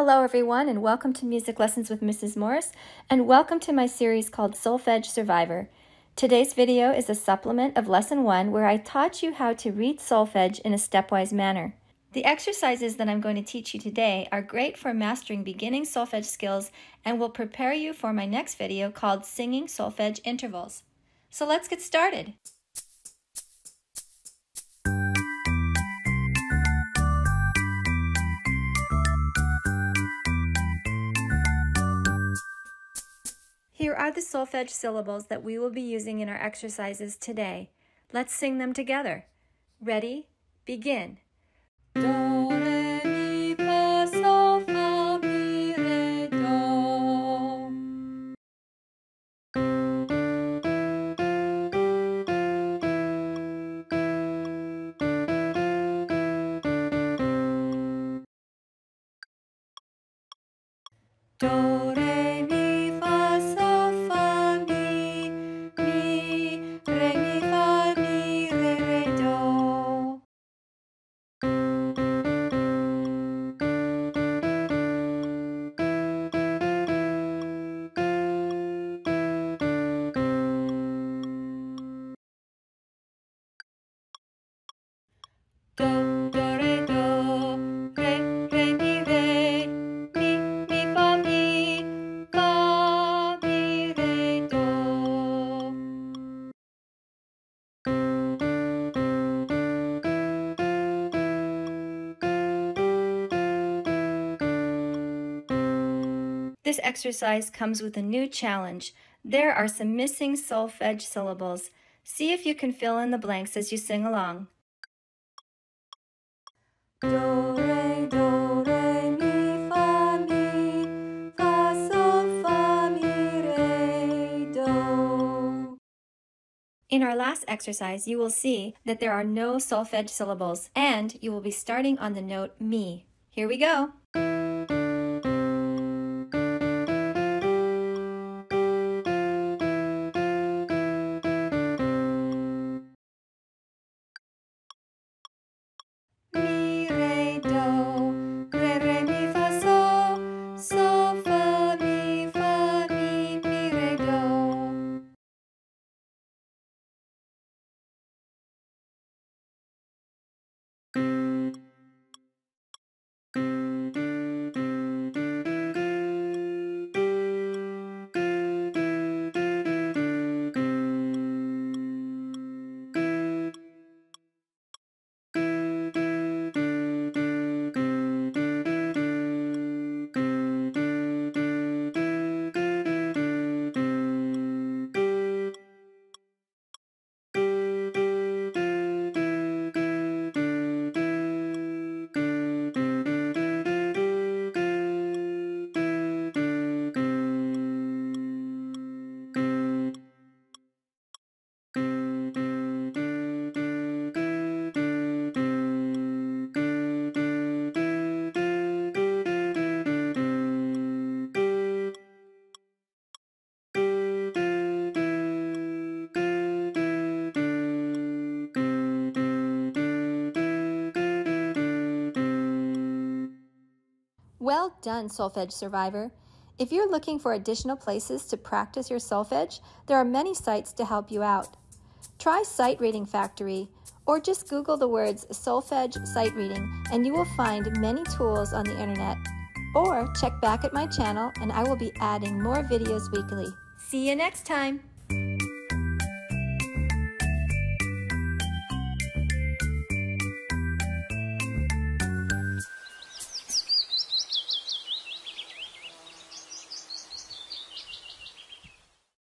Hello everyone, and welcome to Music Lessons with Mrs. Morris, and welcome to my series called Solfege Survivor. Today's video is a supplement of Lesson 1 where I taught you how to read solfege in a stepwise manner. The exercises that I'm going to teach you today are great for mastering beginning solfege skills and will prepare you for my next video called Singing Solfege Intervals. So let's get started. Here are the solfege syllables that we will be using in our exercises today. Let's sing them together. Ready? Begin. Do, re, mi, fa, sol, fa, mi, re, do. Do, re, mi, fa, sol, fa, mi, re, mi, fa, mi, re, do. Do, re, do, re, mi, fa, mi, re, do. This exercise comes with a new challenge. There are some missing solfege syllables. See if you can fill in the blanks as you sing along. Do, re, mi, fa, sol, fa, mi, re, do. In our last exercise, you will see that there are no solfege syllables, and you will be starting on the note mi. Here we go. Mi, re, do, re, mi, fa, sol, fa, mi, re, do. Well done, Solfege Survivor. If you're looking for additional places to practice your solfege, there are many sites to help you out. Try Sight Reading Factory, or just Google the words solfege sight reading and you will find many tools on the internet. Or check back at my channel and I will be adding more videos weekly. See you next time!